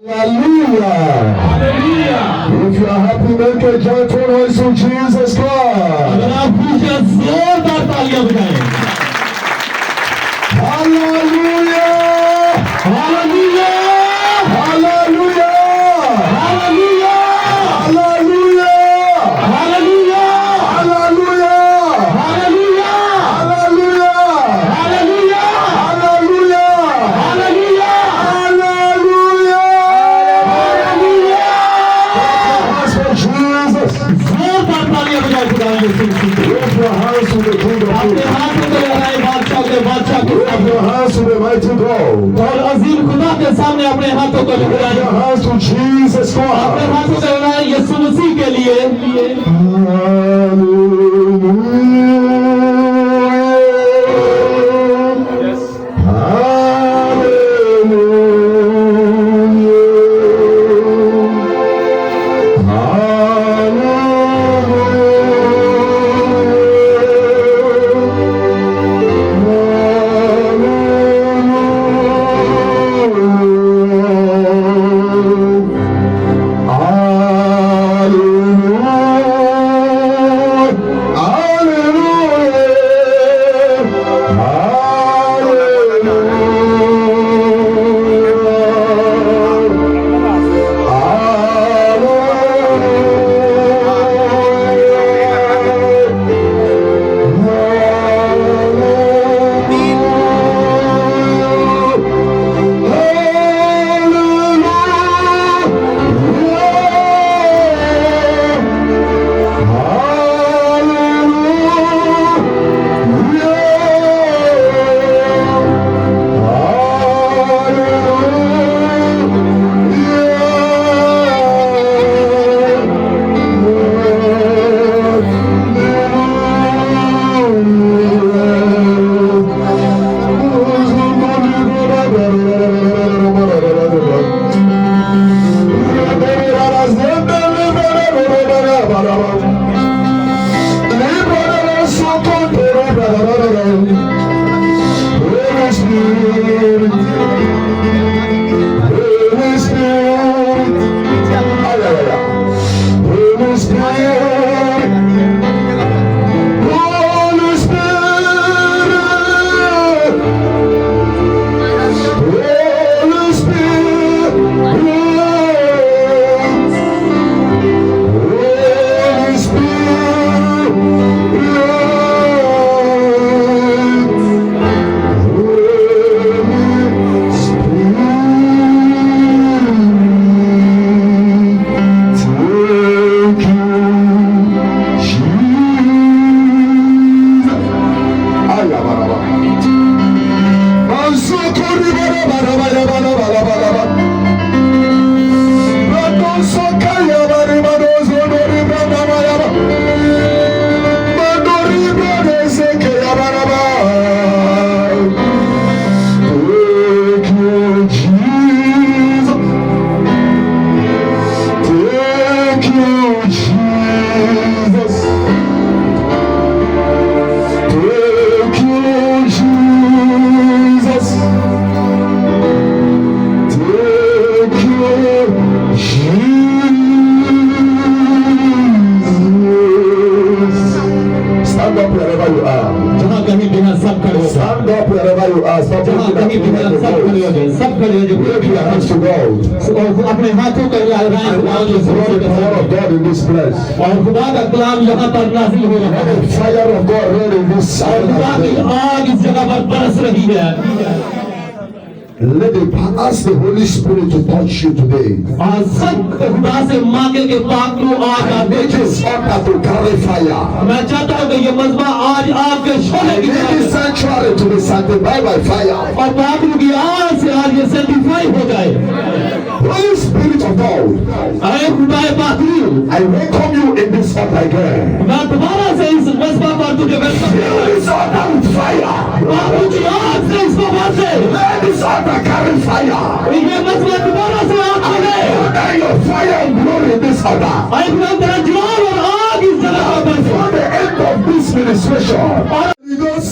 Hallelujah. Hallelujah. If you are happy, make a joyful noise to Jesus Christ. अगर आप खुश हैं जोरदार तालियां बजाएं. Hallelujah. Hallelujah. Hallelujah. Hallelujah. Hallelujah. Hallelujah. Hallelujah. Hallelujah. Hallelujah. Hallelujah. Hallelujah. Hallelujah. Jesus. जोरदार तालियां बजाएं खुदा यीशु मसीह. Lift your hands to the King of अपने Kings. हाथों को लहराएं बादशाह के Lift your hands to the mighty God. और अजीम खुदा के सामने अपने हाथों को Lift लहराएं. your hands to Jesus अपने Christ. हाथों को लहराएं यीशु मसीह के लिए. अपने हाथों को और खुदा का कलाम यहाँ पर नाज़िल हो रहा है. Fire of God rain in this खुदा की आग इस जगह पर बरस रही है. Ask the Holy Spirit to touch you today. और सब खुदा से मांगे के पाक को आग I need this altar to carry fire. मैं चाहता हूँ कि ये मज़बा आज आग के शोले की this sanctuary to be sanctified by fire. और पाक की आग से आज ये सैंटिफाई हो जाए. Holy Spirit of God, अरे खुदा पाक, I welcome you in this altar again. मैं दोबारा से इस मज़बा पर तुझे welcome Fill this altar with fire. बाबू की आग से इसको भर दे. Let this altar carry fire. ये मज़बा दोबारा से आग I they. order your fire and glory in this altar. अरे खुदा तेरा जलाल और आग इस जगह पर For the end of this ministration, because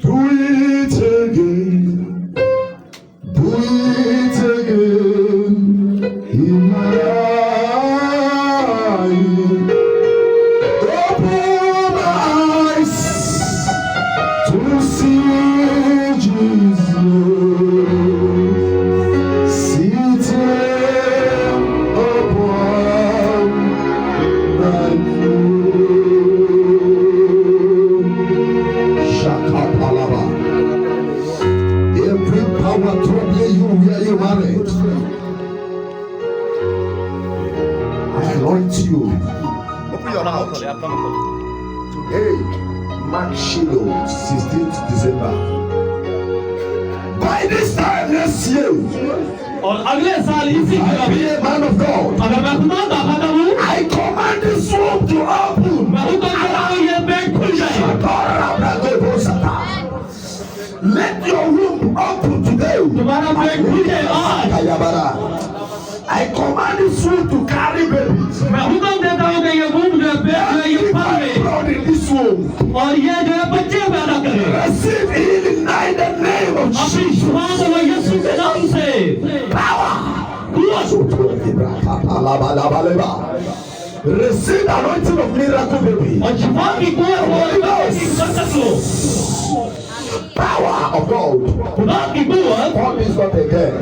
do it again, do it मत खोले, आपका मत खोले। Today, Mark Shiloh, 16th December. By this time next year, और अगले साल इसी I जगह be पे a man of God. अगर मैं खुदा का खाता हूँ, I command this room to open. मैं हुक्म करता हूँ ये बेड खुल जाए। Let your room open today. तुम्हारा बेड खुल जाए आज। I command this room to carry babies. मैं हुक्म देता हूँ कि ये रूम जो है बेड जो है ये फल में Blood in this room. और ये जो है बच्चे पैदा करे। Receive healing now in the name of अपनी Jesus. शिफा को यीशु के नाम से Receive the anointing of miracle baby. और शिफा की कुव्वत लो। Power of God. खुदा की कुव्वत All this not again.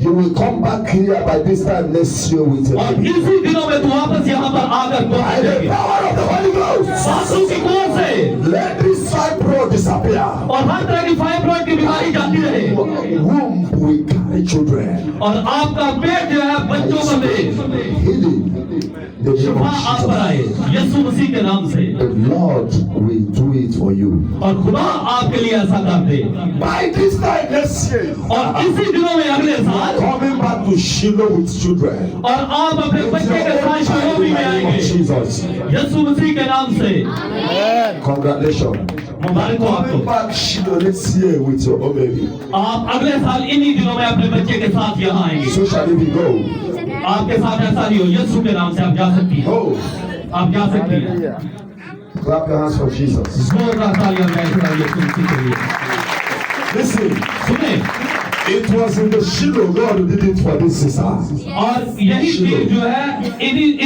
You will come back here by this time next year with your और baby. इसी दिनों में तू वापस यहाँ पर आकर By the पहुंचेगी। power of the Holy Ghost. सासू की कुव्वत से Let this fibroid disappear. और हर तरह की फाइब्रॉइड की बीमारी जाती रहे Womb will carry children. और आपका पेट जो है बच्चों का पेट Healing. The name Shifa of आप पर आए Jesus. यीशु मसीह के नाम से The Lord will do it for you. और खुदा आपके लिए ऐसा कर दे By this time next year, और इसी दिनों में अगले साल coming back to Shiloh with children. और आप अपने बच्चे के साथ शिलोह में In the name of आएंगे Jesus. यीशु मसीह के नाम से Congratulations. मुबारक हो Coming आपको back Shiloh next year with your own baby. आप अगले साल इन्हीं दिनों में अपने बच्चे के साथ यहाँ आएंगे So shall it be go. आपके साथ ऐसा नहीं हो यीशु के नाम से आप जा सकती हैं Go. आप जा सकती हैं Clap your hands for Jesus. जोरदार तालियां बजाएं यीशु मसीह के लिए Listen, सुने it was in the Shiloh God who did it for this sister. और यही चीज जो है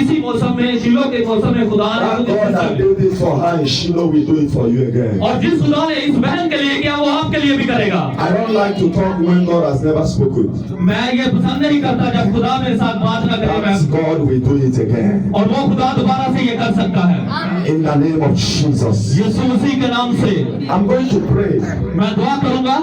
इसी मौसम में शिलोह के मौसम में खुदा That ने God that did it for her in Shiloh will do it for you again. और जिस खुदा ने इस बहन के लिए किया वो आपके लिए भी करेगा I don't like to talk when God has never spoken. मैं ये पसंद नहीं करता जब खुदा मेरे साथ बात न करे That God will do it again. और वो खुदा दोबारा से ये कर सकता है In the name of Jesus. यीशु मसीह के नाम से I'm going to pray. मैं दुआ करूंगा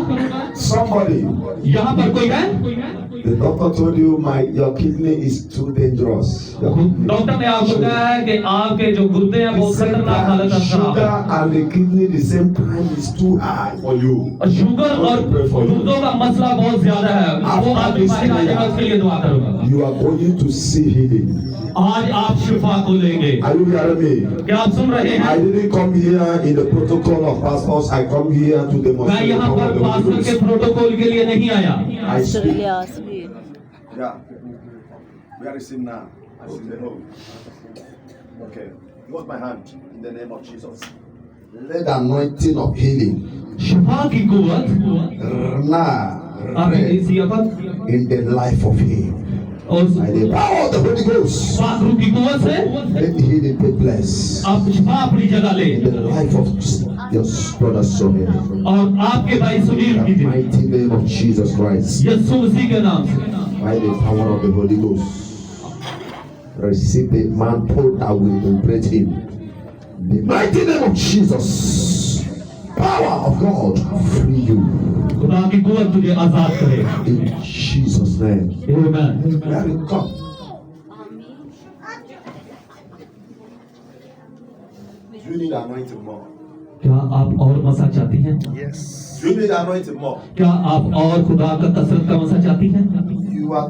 Somebody, यहाँ पर कोई है the doctor told you your kidney is too dangerous. Your kidney. Doctor ने आपको कहा है कि आपके जो गुर्दे हैं He बहुत said खतरनाक हालत that में खराब है sugar and the kidney the same time is too high for you. और शुगर और गुर्दों का मसला बहुत ज्यादा है वो आदमी पाएगा आज मैं उसके लिए दुआ करूंगा You are going to see healing. आज आप शिफा को लेंगे Are you hearing me? क्या आप सुन रहे I हैं didn't come here in the protocol of pastors. I come here to मैं demonstrate the यहाँ power पर of the Holy पास्टर के Ghost. प्रोटोकॉल के लिए नहीं आया I speak. Ilyas भी Yeah. Where is him now? He's in the home. Okay. Hold my hand in the name of Jesus. Let the anointing of healing शिफा की कुव्वत now आप इसी Awadh in the life of him. और By the power of the Holy Ghost, पाक रूह की कुव्वत से let the healing take place आप शिफा अपनी जगह ले in the life of your brother Sonia. और आपके भाई सुनील In की the भी mighty name of Jesus Christ. यीशु मसीह के नाम से By the power of the Holy Ghost, receive the mantle that will liberate him. The mighty name of Jesus, power of God, free you. खुदा की कुव्वत तुझे आजाद करे In Jesus' name. आमीन Where it come? Do you need anointing more? क्या आप और मसा चाहती हैं Do you need anointing more? क्या आप और खुदा का कसरत का मसा चाहती हैं You are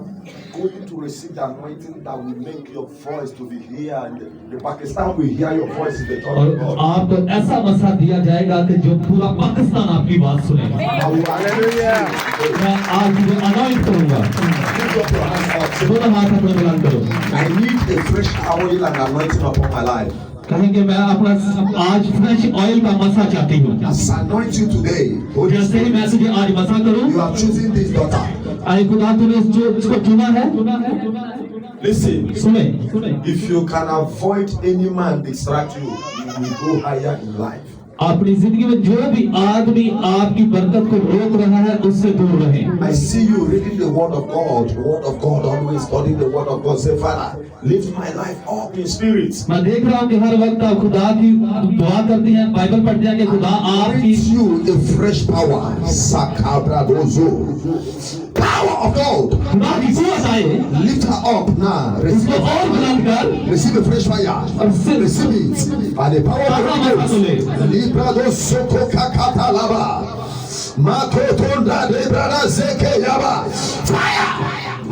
going to receive the anointing that will make your voice to be here, and the Pakistan will hear your voice in the throne और of God. आपको ऐसा मसा दिया जाएगा कि जो पूरा पाकिस्तान आपकी बात सुनेगा Hallelujah. मैं आज तुझे अनॉइंट करूंगा Lift up your hands up. Say, दोनों हाथ अपने बुलंद करो I need a fresh oil and anointing upon my life. कहेंगे मैं अपना आज फ्रेश ऑयल का मसा चाहती हूँ As I anoint you today, Holy जैसे ही मैं Spirit, तुझे आज मसा करूँ you are choosing this daughter. आई खुदा तूने इसको चुना है Listen, सुने if you can avoid any man distract you, you will go higher in life. अपनी जिंदगी में जो भी आदमी आपकी बरकत को रोक रहा है उससे दूर रहे I see you reading the word of God, always studying the word of God. Say, Father, lift my life up in spirit. मैं देख रहा हूँ कि हर वक्त आप खुदा की दुआ करती हैं बाइबल पढ़ते हैं कि खुदा आपकी Gives you a fresh power. Sakabradozo. Power of God. खुदा की कुव्वत उठाए, Lift her up now. उसको Receive और it. बुलंद कर, Receive a fresh fire. और सिर Receive it. By the power of the Holy Ghost. Libra do soko kakata laba. Mako tonda lebrada zeke yaba. Fire.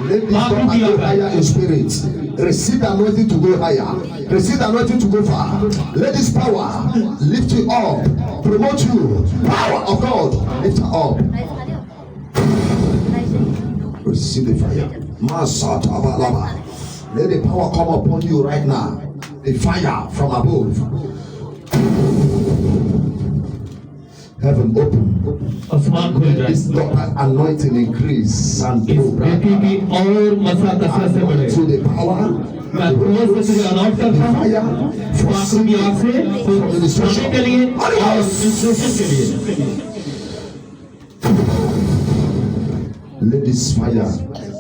Let this go higher in spirit. Receive the anointing to go higher. Receive the anointing to go far. Let this power lift you up, promote you. Power of God, lift her up. Receive the fire. Masata balaba. Let the power come upon you right now. The fire from above. Heaven open. आसमान खुल जाए, This daughter anointing increase and इस grow. बेटी की और मसला कसरत से बढ़े। To the power, मैं रोज से तुझे अनाउंस करता हूँ, fire, for आंखों की आँख से, सोने के लिए और इंस्ट्रक्शन के लिए। let this fire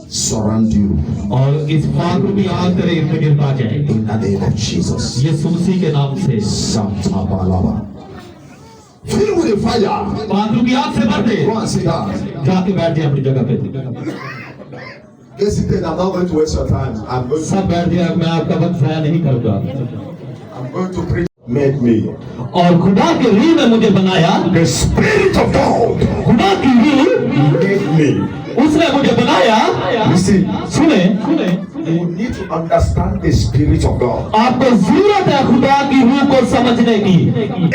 surround you और इस फाग की आग तेरे इर्द गिर्द आ जाए, in the name of Jesus. यीशु मसीह के नाम से। Santa balaba. Fill with the fire. फाग की आग से भर दे। Go and sit down. जाके बैठ जाए अपनी जगह पे। Get seated. I'm not going to waste your time. I'm going सब बैठ जाए, मैं आपका वक्त ज़ाया नहीं करूँगा। to preach. Made me. और खुदा की रूह ने मुझे बनाया, The Spirit of God खुदा की रूह made me. उसने मुझे बनाया। Listen, सुने, you need to understand the Spirit of God. आपको जरूरत है खुदा की रूह को समझने की।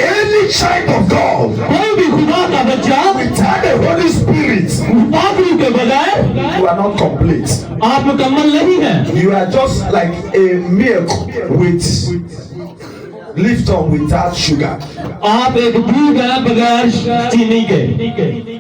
Any child of God कोई भी खुदा का बच्चा without the Holy Spirit, पाक रूह के बगैर you are not complete. आप मुकम्मल नहीं है। You are just like a milk with Lipton without sugar. आप एक दूध है बगैर चीनी के।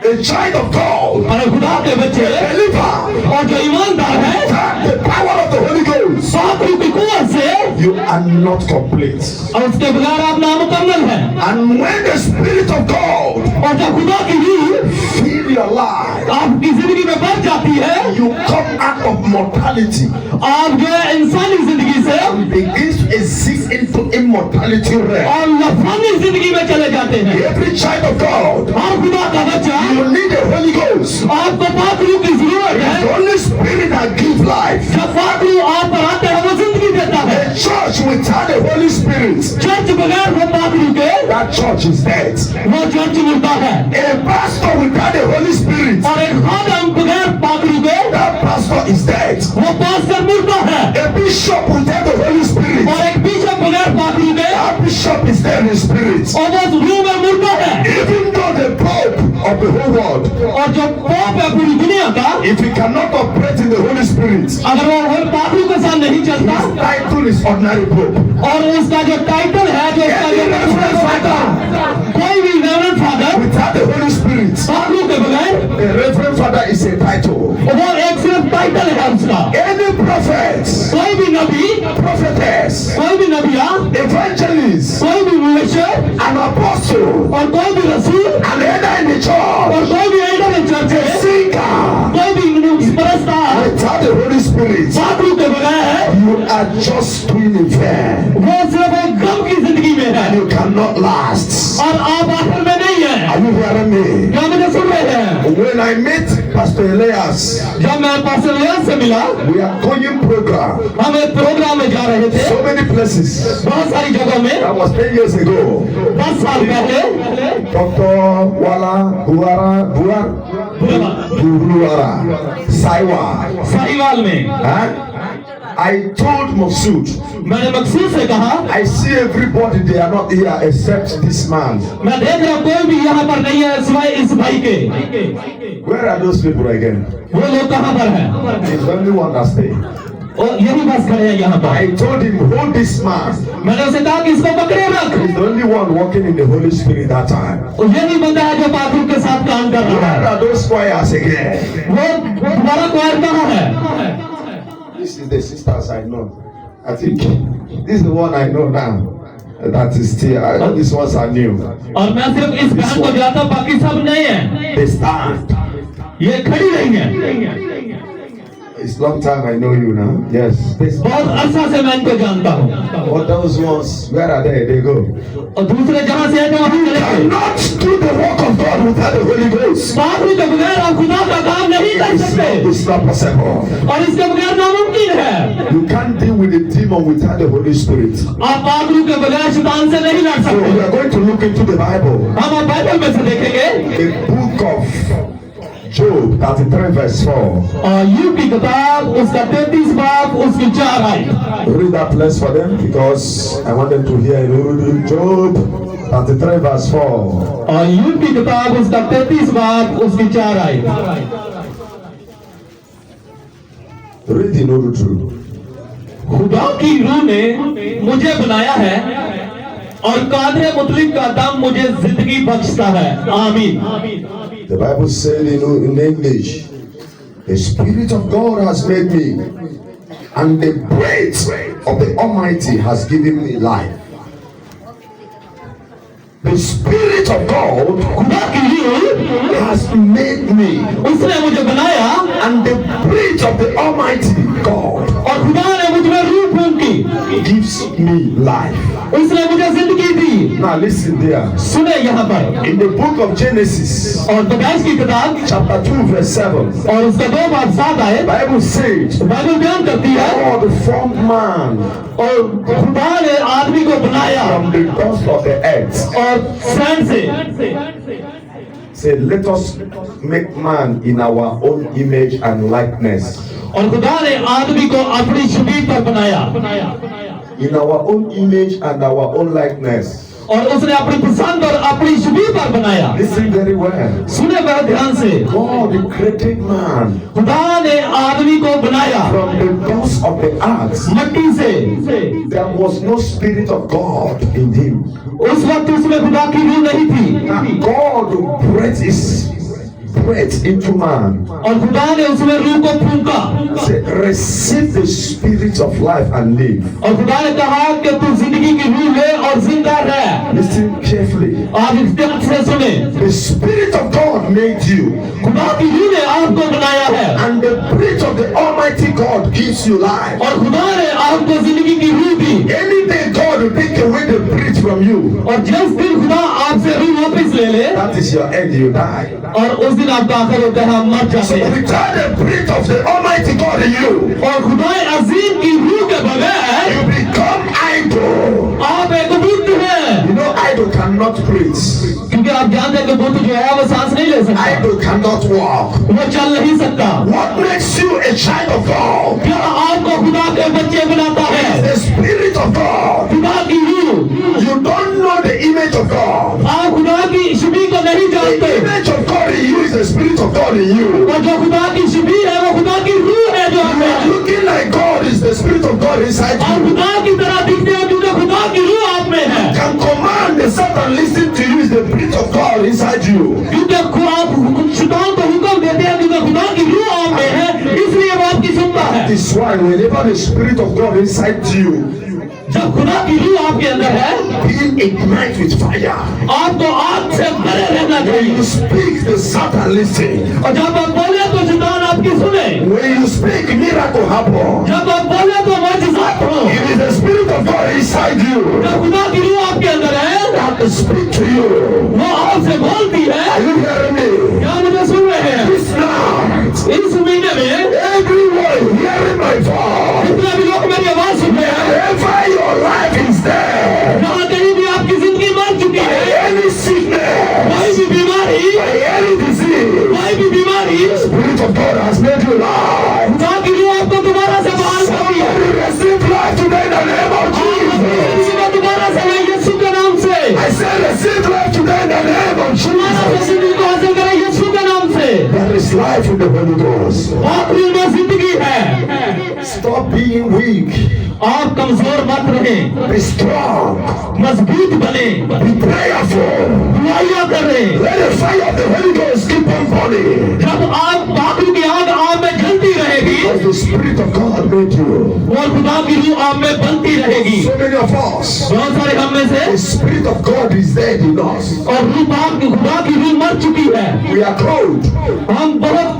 A child of God, और खुदा के बच्चे believer, और जो ईमानदार है, without the power of the Holy Ghost, पाक रूह की कुव्वत से, you are not complete. और उसके बगैर आप नामुकम्मल हैं। And when the Spirit of God और जब खुदा की रूह fill your life, आपकी जिंदगी में बढ़ जाती है, you come out of mortality आप जो है इंसानी जिंदगी से and begins to exist into immortality realm. और नफसानी जिंदगी में चले जाते हैं। Every child of God, और खुदा का बच्चा, you need the Holy Ghost. आपको पाक रूह की जरूरत The है। Holy Spirit that gives life. जब पाक रूह आप पर आते हैं, वो जिंदगी देता है। A church without the Holy Spirit, church बगैर वो पाक रूह के, that church is dead. वो चर्च मुर्दा है। A pastor without the Holy Spirit, और एक खादम बगैर पाक रूह के, that pastor is dead. वो पास्टर मुर्दा है। A bishop without the Holy Spirit, और एक बिशप बगैर पाक रूह के, that bishop is dead in spirit. और वो रूह में मुर्दा है। Even though the Pope of the whole world, और जो पोप है पूरी दुनिया का, if he cannot operate in the Holy Spirit, अगर वो पाक रूह के साथ नहीं चलता, his title is ordinary Pope. और उसका जो टाइटल है, जो उसका Any जो reverend father कोई भी reverend father without the Holy Spirit, पाक रूह के बगैर, a reverend father is a title. वो एक सिर्फ टाइटल है उसका। Any prophet, कोई भी नबी, prophetess, कोई भी नबिया, evangelist, कोई भी मुबश्शिर, an apostle, और कोई भी रसूल, an elder in the और church, कोई भी एल्डर इन चर्च a है, singer, कोई भी परस्तार without the Holy Spirit, पाक रूह के बगैर, you are just doing it fair. वो सिर्फ एक गम की जिंदगी में है You cannot last. और आप आखिर में नहीं है। Are you hearing me? क्या मुझे सुन रहे हैं? When I met Pastor Elias, जब मैं पास्टर लियास से मिला, we are going program. हम एक प्रोग्राम में जा रहे थे, So many places. बहुत सारी जगहों में। That was 10 years ago. 10 साल पहले Dr. Wala Buara Saiwa. Sahiwal में Huh? I told Mofsud, मैंने मकसूद से कहा, I see everybody, they are not here except this man. मैं देख रहा हूँ कोई भी यहाँ पर नहीं है सिवाय इस भाई के। Where are those people again? वो लोग कहाँ पर हैं? There's only one that stay. और यही बस खड़े हैं यहाँ पर। I told him, hold this man. मैंने उसे कहा कि इसको पकड़े रख। He's the only one walking in the Holy Spirit that time. और यही बंदा है जो पाक रूह के साथ काम कर रहा Where है। are those choirs again? वो तुम्हारा क्वायर कहाँ है? This is the sisters I know. I think this is the one I know now. That is still. I know these ones are new. और मैं सिर्फ इस बहन को जानता हूँ, बाकी सब नहीं है। They stand. ये खड़ी नहीं है। It's long time I know you now. Yes. This. बहुत अरसा से मैं इनको जानता हूँ। What those ones? Where are they? They go. और दूसरे जहाँ से आए थे वहीं चले गए। Cannot do the work of God without the Holy Ghost. पापी के बगैर आप खुदा का काम नहीं कर सकते। It's not possible. और इसके बगैर नामुमकिन है। You can't deal with the demon without the Holy Spirit. आप पापी के बगैर शैतान से नहीं लड़ So सकते। we are going to look into the Bible. हम अब बाइबल में से देखेंगे। The book of Job 33 verse 4. और यूब की किताब उसका 33 बाब उसकी 4 आयत। Read that place for them because I want them to hear it. Job 33 verse 4. और यूब की किताब उसका 33 बाब उसकी 4 आयत। Read in Urdu. खुदा की रूह ने मुझे बनाया है और कादरे मुतलिक का दम मुझे जिंदगी बख्शता है। आमीन। The Bible said in English, the Spirit of God has made me, and the breath of the Almighty has given me life. The Spirit of God खुदा की रूह has made me, उसने मुझे बनाया and the breath of the Almighty God और खुदा ने मुझ में रूह फूंकी, gives me life. उसने मुझे जिंदगी दी। Now listen there. सुने यहाँ पर In the book of Genesis, और पैदाइश की किताब chapter 2 verse 7, और उसका 2 बाब 7 आयत Bible says, बाइबल बयान करती है God formed man और खुदा ने आदमी को बनाया from the dust of the earth. और सैंड से Say, let us make man in our own image and likeness. और खुदा ने आदमी को अपनी शबीह पर बनाया In our own image and our own likeness. और उसने अपनी पसंद और अपनी शबीह पर बनाया। Listen very well. सुने बहुत ध्यान से। God created man खुदा ने आदमी को बनाया from the dust of the earth. मट्टी से। There was no spirit of God in him. उस वक्त उसमें खुदा की रूह नहीं थी। God breathed into man. और खुदा ने उसमें रूह को फूंका। Say, receive the spirit of life and live. और खुदा ने कहा कि तू जिंदगी की रूह ले और जिंदा रह। Listen carefully. आप ध्यान से सुने। The spirit of God made you, खुदा की रूह ने आपको बनाया है and the breath of the Almighty God gives you life. और खुदा ने आपको जिंदगी की रूह दी। Any day God will take away the breath from you. और जिस दिन खुदा आपसे रूह वापस ले ले That is your end. You die. और उस दिन आपका आखिर होता है आप मर So जाते हैं। without the breath of the Almighty God in you, और खुदा अजीम की रूह के बगैर you become idle. आप एक बुद्ध हैं। You know, idle cannot breathe. क्योंकि आप जानते हैं कि बुद्ध जो है वो सांस नहीं ले सकता, Idle cannot walk. वो चल नहीं सकता। What makes you a child of God? क्या आपको खुदा के बच्चे बनाता है? The Spirit of God. खुदा की रूह। You don't know the image of God. आप खुदा की शबीह को नहीं The जानते image of God in you is the Spirit of God in you. और जो खुदा की शबीह है वो खुदा की रूह है जो You हमें are है। looking like God is the Spirit of God inside आप you. खुदा की तरह दिखते हो क्योंकि खुदा की रूह आप में है। Can command the Satan listen to you is the Spirit of God inside you. क्योंकि आप शैतान को हुक्म देते हैं क्योंकि खुदा की रूह आप में है, इसलिए वो आपकी सुनता है। That is why whenever the Spirit of God inside you, जब खुदा की रूह आपके अंदर है, being ignite with fire. आपको आग से भरे रहना When चाहिए। you speak, the Satan listen. और जब आप बोले तो शैतान आपकी सुने। When you speak, miracle happen. जब आप बोले तो मौजज़ात हो। It is the Spirit of God inside you जब खुदा की रूह आपके अंदर है, that will speak to you. वो आपसे बोलती है। Are you hearing me? क्या मुझे सुन रहे हैं? This night, इस महीने में everyone hearing my voice, जितने भी लोग मेरी आवाज सुन रहे हैं, wherever your life is there, जहाँ कहीं भी आपकी जिंदगी मर चुकी by है, any sickness, कोई भी बीमारी, by any disease, कोई भी बीमारी, the Spirit of God has made you alive. खुदा की रूह आपको दोबारा से बहाल करती है। Somebody receive life today in the name of Jesus. किसी को दोबारा से ले यीशु के नाम से। I said receive life today in the name of दोबारा से Jesus. जिंदगी को हासिल करें यीशु के नाम से। There is life in the Holy Ghost. आखिरी में जिंदगी है। Stop being weak. आप कमजोर मत रहे, Be strong. मजबूत बने, Be prayerful. दुआइयां करें। Let the fire of the Holy Ghost keep on burning. जब आग बाकी की आग आप में जलती रहेगी, Because the Spirit of God made you. और खुदा की रूह आप में बनती रहेगी। So many of us, बहुत सारे हम में से the Spirit of God is dead in us. और खुदा की रूह मर चुकी है। We are cold. हम बहुत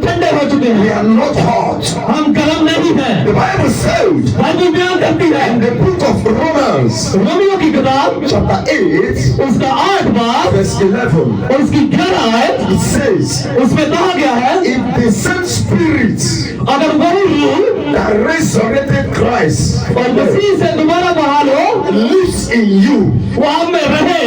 ठंडे हो चुके We हैं, are not hot. हम गर्म नहीं है। The Bible said बाइबल बयान करती है in the book of Romans, Romeo की किताब chapter 8, उसका 8 बार verse 11, और उसकी 11 आयत, it says, उसमें कहा गया है if the same Spirit अगर वही रूह that resurrected Christ और मसीह से दोबारा बहाल हो lives in you, वो आप में रहे,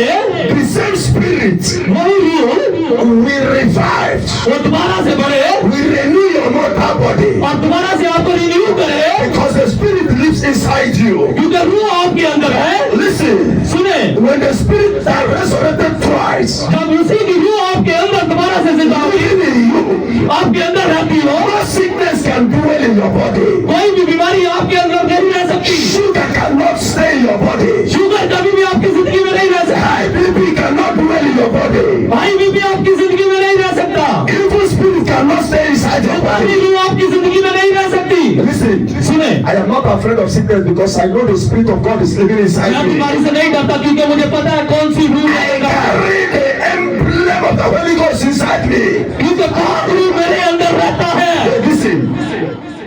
the same Spirit वही रूह will revive, वो दोबारा से बढ़े will renew your mortal body, और दोबारा से आपको रिन्यू करे, because the Spirit lives inside you. क्योंकि रूह आपके अंदर है। Listen, सुने, when the Spirit that resurrected Christ जब उसी की रूह आपके अंदर दोबारा से जिंदा होगी, lives in you, आपके अंदर रहती हो, no sickness can dwell in your body. कोई भी बीमारी आपके अंदर नहीं रह सकती। Sugar cannot stay in your body. Sugar कभी भी आपकी जिंदगी में नहीं रह सकता। High BP cannot dwell in your body. भाई बीपी आपकी जिंदगी में नहीं रह सकता। Evil spirit cannot stay inside your बुरी body. रूह आपकी जिंदगी में नहीं रह सकती। Listen, सुने, I am not afraid of sickness because I know the Spirit of God is living मैं inside me. बीमारी से नहीं डरता क्योंकि मुझे पता है कौन सी रूह I रहेगा। carry the emblem of the Holy Ghost inside me. क्योंकि पाक रूह मेरे अंदर रहता है। Hey, listen,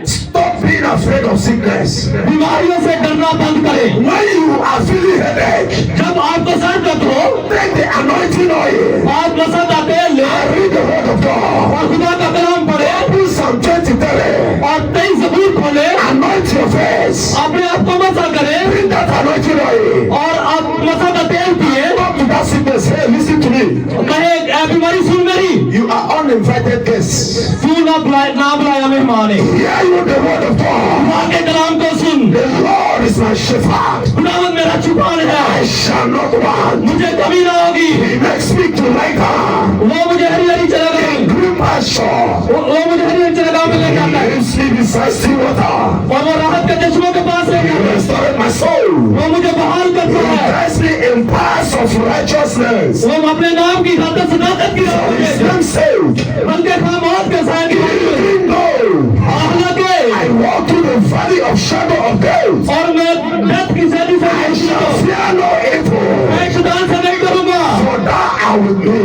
stop being afraid of sickness. बीमारियों से डरना बंद करें। When you are feeling headache, जब आपको सर दर्द हो, take the anointing oil आप मसा का तेल ले and read the word of God. और खुदा का कलाम पढ़े Open Psalm 23. और 23 ज़बूर खोले, Anoint your face. अपने आप को मसा करें Bring that anointing oil. और आप मसा का तेल पिए। Talk to that sickness. Hey, listen to me. कहे "ऐ बीमारी सुन मेरी, You are uninvited guests. तू ना बुलाया मेहमान है। Hear you the word of God. खुदा के कलाम को सुन। The Lord is my shepherd. खुदावंद मेरा चुपान I है, shall not want. मुझे कमी ना होगी। He makes me to lie down वो मुझे हरी हरी in जगह, green pasture. वो मुझे हरी हरी जगह में ले जाता है He leads me beside still water. और वो राहत के चश्मों के पास ले He जाता है। restored my soul. वो मुझे बहाल करता He है। guides me in paths of righteousness. वो अपने नाम की खातिर सदाकत की राह For में his name's sake. बल्कि खामोश के साथ Even though हालांकि I walk through the valley of shadow of death, और मैं डेथ की सैली से I नहीं shall डरूंगा। fear no evil. मैं शैतान से नहीं डरूंगा For thou art with me.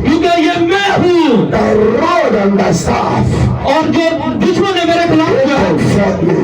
क्योंकि ये मैं हूँ Thy rod and thy staff और जो दुश्मन ने मेरे खिलाफ किया comfort me.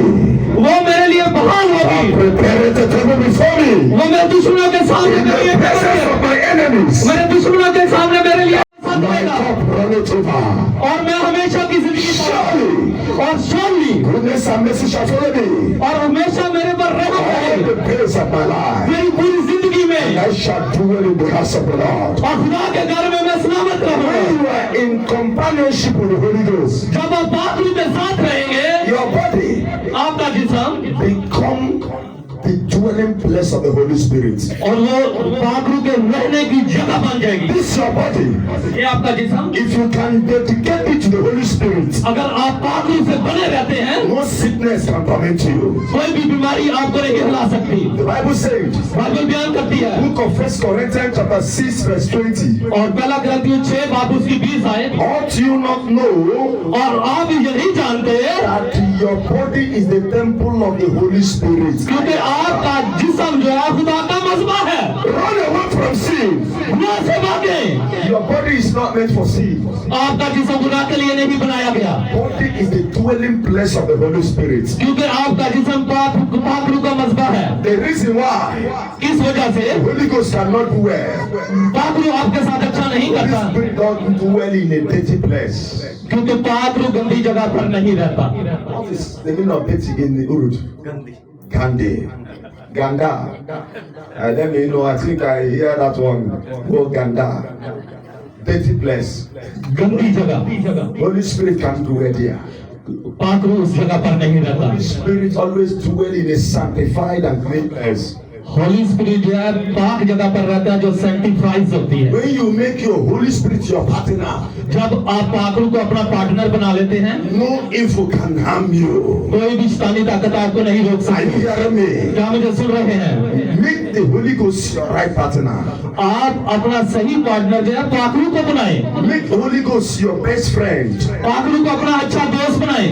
वो मेरे लिए बहाल Thou होगी। preparest a table before me वो मेरे दुश्मनों के सामने in मेरे लिए the presence of my enemies. मेरे दुश्मनों के सामने मेरे लिए My cup runneth over. और मैं हमेशा की जिंदगी Surely और surely goodness and mercy shall follow me और हमेशा मेरे पर रहम all रहेगी the days of my life. मेरी पूरी जिंदगी में I shall dwell in the house of the Lord. और खुदा के घर में मैं सलामत When रहूंगा। you are in companionship with the Holy Ghost, जब आप पाकरू के साथ रहेंगे your body आपका जिस्म become the dwelling place of the Holy Spirit. और वो पाकरू के रहने की जगह बन जाएगी। This your body. ये आपका जिस्म If you can dedicate it to the Holy Spirit, अगर आप पाकरू से बने रहते हैं no sickness can torment you. कोई भी बीमारी आपको नहीं हिला सकती। The Bible says, बाइबल बयान करती है book of 1 Corinthians chapter 6 verse 20, और पहला ग्रंथियों 6 बाब उसकी 20 आयत ought you not know और आप ये नहीं जानते that your body is the temple of the Holy Spirit? क्योंकि आपका जिस्म जो है खुदा का मज़बा है। Run away from sin. गुनाह से भागे। Your body is not meant for sin. आपका जिस्म गुनाह के लिए नहीं बनाया गया Body is the dwelling place of the Holy Spirit. क्योंकि आपका जिस्म पाकरू का मज़बा है। The reason why इस वजह से the Holy Ghost cannot dwell, पाकरू आपके साथ अच्छा नहीं the करता Spirit don't dwell in a dirty place. क्योंकि पाकरू गंदी जगह पर नहीं रहता। What is the meaning of dirty in the Urdu? Gandhi. Ganda. Let me know. I think I hear that one. Oh, Ganda. Dirty place. गंदी जगह Holy Spirit can dwell there. पाकरू उस जगह पर नहीं रहता। Holy Spirit always dwell in a sanctified and clean place. Holi spirit जो है पाक जगह पर रहता है जो सेंटिफाइज होती है। When you make your Holy Spirit your partner, जब आप पाखरू को अपना पार्टनर बना लेते हैं, no evil can harm you. कोई भी शैतानी ताकत आपको नहीं रोक Are you सकती। hearing me? क्या मुझे सुन रहे हैं? Make the Holy Ghost your right partner. आप अपना सही पार्टनर जो है पाखरू को बनाएं। Make the Holy Ghost your best friend. पाखरू को अपना अच्छा दोस्त बनाएं।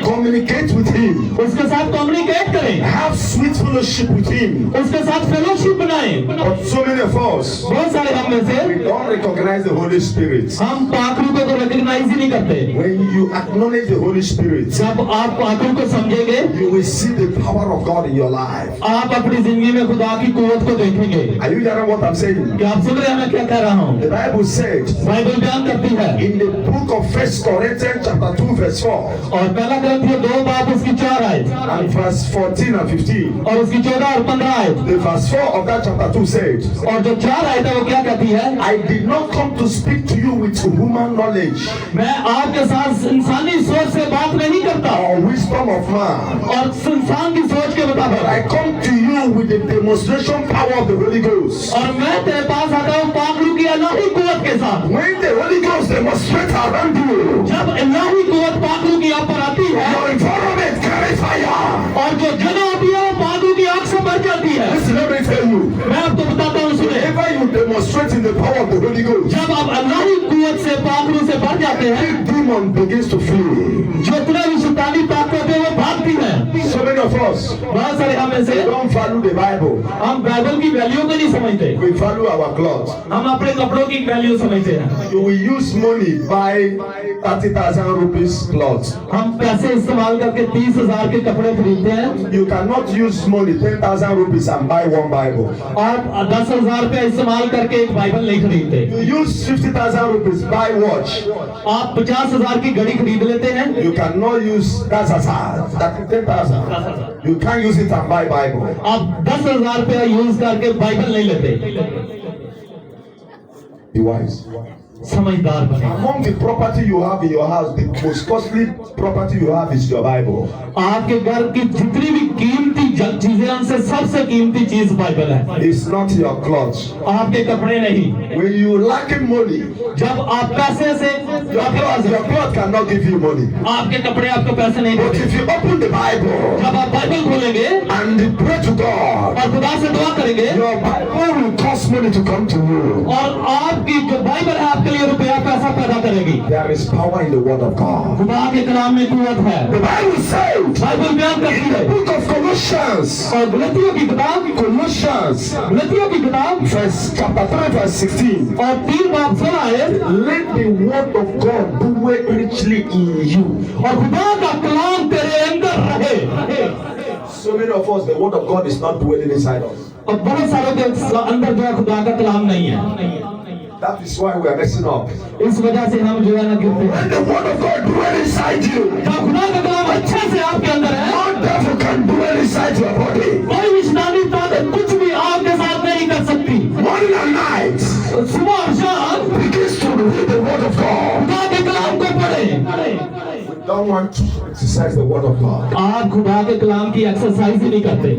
Communicate with him. उसके साथ कम्युनिकेट करें। Have sweet fellowship with him. उसके साथ फेलोशिप बनाएं। But so many of us, बहुत सारे हम में से we don't recognize the Holy Spirit. हम पाखरू को तो रिकॉग्नाइज ही नहीं करते। When you acknowledge the Holy Spirit, जब आप पाखरू को समझेंगे, you will see the power of God in your life. आप अपनी जिंदगी में खुदा की कुव्वत को देखेंगे। Are you hearing what I'm saying? क्या आप सुन रहे हैं मैं क्या कह रहा हूँ? The Bible said बाइबल बयान करती है in the book of 1 Corinthians chapter 2 verse 4 और पहला ग्रंथी 2 बाप उसकी 4 आयत and verse 14 and 15. और उसकी 14 और 15 आयत The verse 4 of that chapter 2 said, और जो 4 आयत है वो क्या कहती है? I did not come to speak to you with human knowledge मैं आपके साथ इंसानी सोच से बात नहीं करता or wisdom of man, और इंसान की सोच के but मुताबिक, I come to you with the demonstration power of the Holy Ghost. और मैं तेरे पास आता हूँ पाखरू की इलाही कुव्वत के साथ। When the Holy Ghost demonstrates around you, जब इलाही कुव्वत पाखरू की आप पर आती है your environment carries fire. और जो जगह होती है वो पाखरू की आग से भर जाती है। Listen, let me tell you, मैं आपको बताता हूँ, सुने, whenever you demonstrate in the power of the Holy Ghost, जब आप इलाही कुव्वत से पाखरू से भर जाते हैं, every demon begins to flee. जितने भी शैतानी ताकत है वो भागती है। So many of us, बहुत सारे हम में से we don't value the Bible. हम बाइबल की वैल्यू को नहीं समझते, We value our clothes. हम अपने कपड़ों की वैल्यू समझते हैं। You will use money buy 30,000 rupees clothes. हम पैसे इस्तेमाल करके 30,000 के कपड़े खरीदते हैं। You cannot use money 10,000 rupees and buy one Bible. आप 10,000 रुपया इस्तेमाल करके एक बाइबल नहीं खरीदते। You use 50,000 rupees buy watch. आप 50,000 की घड़ी खरीद लेते हैं। You cannot use that's 10,000. You can't use it and buy Bible. आप 10,000 रुपया यूज करके बाइबल नहीं लेते। Be wise. समझदार बने। Among the property you have in your house, the most costly property you have is your Bible. आपके घर की जितनी भी कीमती चीजें उनसे सबसे कीमती चीज बाइबल है। It's not your clothes. आपके कपड़े नहीं। When you lacking money, जब आप पैसे से your clothes cannot give you money. आपके कपड़े आपको पैसे नहीं But देते। if you open the Bible जब आप बाइबल खोलेंगे and pray to God, और खुदा से दुआ करेंगे your Bible will cost money to come to you. और आपकी जो बाइबल है आपके लिए रुपया पैसा पैदा करेगी। There is power in the Word of God. खुदा के कलाम में कुव्वत है। The Bible says बाइबल बयान करती in the है book of Colossians, और गलतियों की किताब गलतियों की किताब chapter 3 verse 16. और 3 बाब 16 आयत, Let the Word of God dwell richly in you. और खुदा का कलाम तेरे अंदर रहे। So many of us, the Word of God is not dwelling inside us. और बहुत सारों के अंदर जो है खुदा का कलाम नहीं है। That is why we are messing up. इस वजह से हम जो है ना गिरते हैं। When the Word of God dwell inside you, जब खुदा का कलाम अच्छे से आपके अंदर है, no devil can dwell inside your body. कोई भी शैतानी ताकत कुछ भी आपके साथ नहीं कर सकती। Morning and night, सुबह और शाम begins to read the Word of God. खुदा के कलाम को पढ़े। We don't want to exercise the Word of God. आप खुदा के कलाम की एक्सरसाइज ही नहीं करते।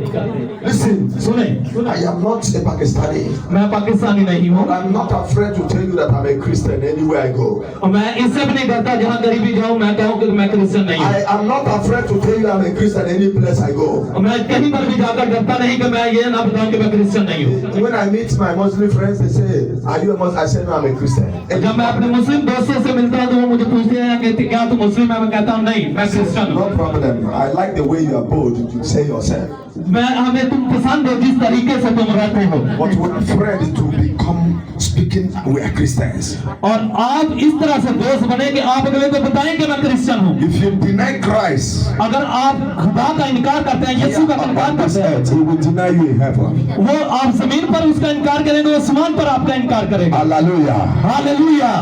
Listen, सुने, I am not a Pakistani. मैं पाकिस्तानी नहीं हूँ I'm not afraid to tell you that I'm a Christian anywhere I go. और मैं इससे भी नहीं डरता जहाँ कहीं जाऊँ मैं कहूँ कि मैं क्रिश्चियन नहीं हूँ। I am not afraid to tell you I'm a Christian any place I go. और मैं कहीं पर भी जाकर डरता नहीं कि मैं ये ना बताऊँ कि मैं क्रिश्चियन नहीं हूँ। When I meet my Muslim friends, they say, "Are you a Muslim?" I say, "No, I'm a Christian." जब मैं अपने मुस्लिम दोस्तों से मिलता हूँ तो वो मुझे पूछते हैं कि क्या तू मुस्लिम है? मैं कहता हूँ नहीं, मैं क्रिश्चियन No हूँ। problem. I like the way you are bold to say yourself. हमें तुम पसंद हो जिस तरीके से तुम रहते हो। But we're afraid to become speaking we are Christians. और आप इस तरह से दोस्त बने कि आप अगले को बताएं कि मैं क्रिश्चियन हूँ। If you deny Christ, अगर आप खुदा का इनकार करते हैं, यीशु का इनकार on this करते हैं, earth, he will deny you in heaven. वो आप जमीन पर उसका इनकार करेंगे, वो आसमान पर आपका इनकार करेगा। Hallelujah. Hallelujah.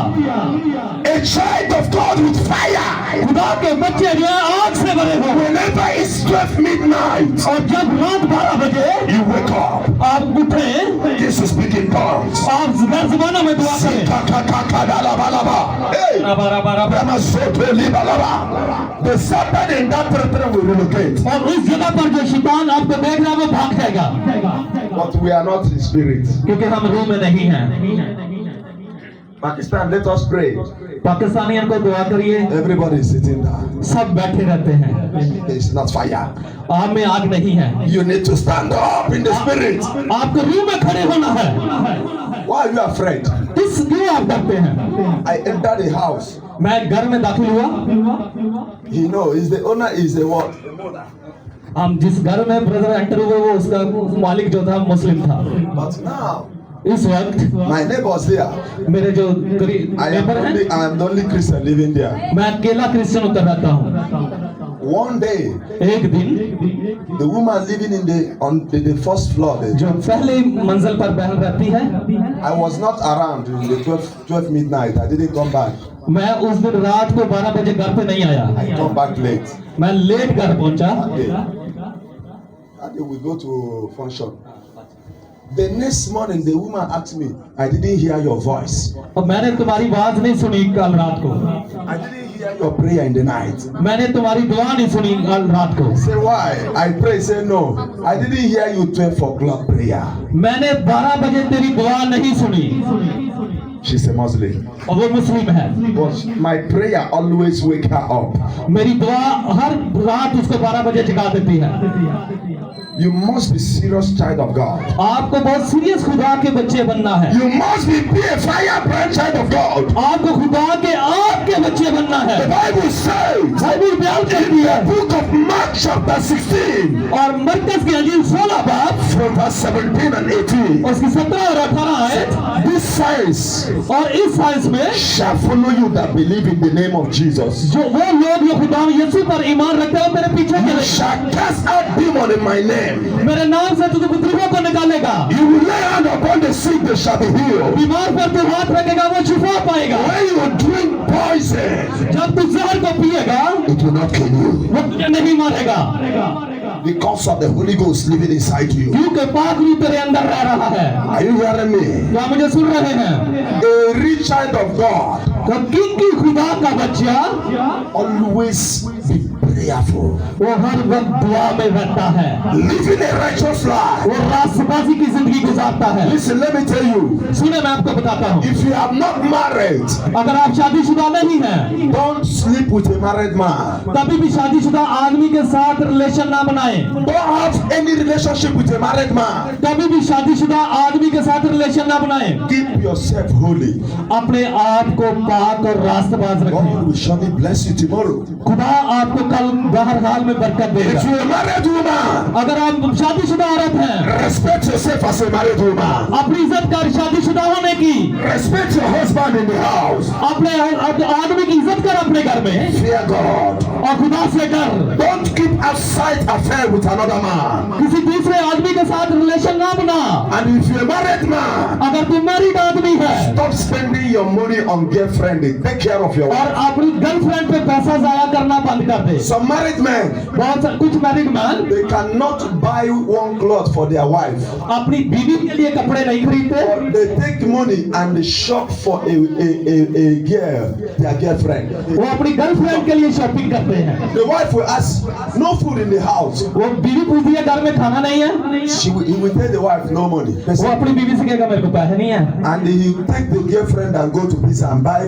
A child of God with fire. खुदा के बच्चे जो है आग से भरे हो। Whenever it's 12 midnight, और जब रात 12 बजे you wake up. आप उठे, This is speaking tongues. आप ज़बान में दुआ करें। Hey! The serpent in that territory will relocate. और उस जगह पर जो शैतान आपको देख रहा है वो भाग जाएगा। but we are not in spirit. क्योंकि हम रूह में नहीं हैं। Pakistan, let us pray. पाकिस्तानियों को दुआ करिए। Everybody is sitting down. सब बैठे रहते हैं। It's not fire. आग में आग नहीं है। You need to stand up in the spirit. आपको रूह में खड़े होना है। Why are you afraid? किस क्यों आप डरते हैं? I entered the house. मैं घर में दाखिल हुआ। You know, is the owner is the what? हम जिस घर में ब्रदर एंटर हुए वो उसका मालिक जो था मुस्लिम था। But now, इस वक्त my neighbors there. मेरे जो I am the only Christian living there. मैं अकेला क्रिश्चियन उतर रहता हूँ। One day, एक दिन the woman living on the first floor, जो पहले मंजिल पर बहन रहती है, I was not around during the 12 midnight. I didn't come back. मैं उस दिन रात को 12 बजे घर पे नहीं आया। I come back late. मैं लेट घर पहुंचा। That day we go to function. The next morning, the woman asked me, I didn't hear your voice. और मैंने तुम्हारी आवाज नहीं सुनी कल रात को। I didn't hear your prayer in the night. मैंने तुम्हारी दुआ नहीं सुनी कल रात को। Say why? I pray. Say no. I didn't hear you 12 o'clock prayer. मैंने 12 बजे तेरी दुआ नहीं सुनी। She's a Muslim. और वो मुस्लिम है। But my prayer always wake her up. मेरी दुआ हर रात उसको 12 बजे जगा देती है। You must be serious child of God. आपको बहुत सीरियस खुदा के बच्चे बनना है। You must be a firebrand child of God. आपको खुदा के आग के बच्चे बनना है। The Bible says, बाइबल बयान करती in है। the book of Mark chapter 16, और मरकज की अंजील 16 बाब from verse 17 and 18, उसकी 17 और 18 आयत। this signs और इस साइंस में shall follow you that believe in the name of Jesus. जो वो लोग जो खुदा यीशु पर ईमान रखते हैं मेरे पीछे You चलेंगे। shall cast out demon in my name. मेरे नाम से तुझे बुद्धियों को निकालेगा। You will lay hand upon the sick, they shall be healed. बीमार पर तू हाथ रखेगा वो शिफा पाएगा। When you drink poison, जब तू जहर को पिएगा it will not kill you. वो तुझे नहीं मारेगा। Because of the Holy Ghost living inside you. क्योंकि पाक रूह तेरे अंदर रह रहा है। Are you hearing me? क्या मुझे सुन रहे हैं? A rich child of God क्योंकि खुदा का बच्चा always be prayerful. वो हर वक्त दुआ में रहता है। Living a righteous life. वो रास्तबाजी की जिंदगी गुजारता है। Listen, let me tell you. सुने मैं आपको बताता हूँ। If you are not married, अगर आप शादीशुदा नहीं हैं, don't sleep with a married man. कभी भी शादीशुदा आदमी के साथ रिलेशन ना बनाएं। Don't have any relationship with a married man. कभी भी शादीशुदा आदमी के साथ रिलेशन ना बनाएं। Keep yourself holy. अपने आप को पाक और रास्तबाज रखें। God will surely bless you tomorrow. खुदा आपको कल हर हाल में बरकत देगा। If you are a married woman, अगर आप शादीशुदा औरत हैं, respect yourself as a married woman. अपनी इज्जत कर शादीशुदा होने की। Respect your husband in the house. अपने आदमी की इज्जत कर अपने घर में। Fear God. और खुदा से डर। Don't keep outside affair with another man. किसी दूसरे आदमी के साथ रिलेशन ना बना। And if you're a married man, अगर तुम मैरिड आदमी है, stop spending your money on girlfriend. Take care of your और wife. अपनी गर्लफ्रेंड पे पैसा जाया करना बंद कर दे। Some married men, कुछ married man they cannot buy one cloth for their wife. अपनी बीवी के लिए कपड़े नहीं खरीदते। Or they take money and they shop for a girl, their girlfriend. वो अपनी गर्लफ्रेंड के लिए शॉपिंग करते हैं। The wife will ask, no food in the house. वो बीवी पूछती है घर में खाना नहीं है। He will tell the wife, no money. वो अपनी बीवी से कहेगा मेरे को पैसे नहीं है। And he will take the girlfriend and go to pizza and buy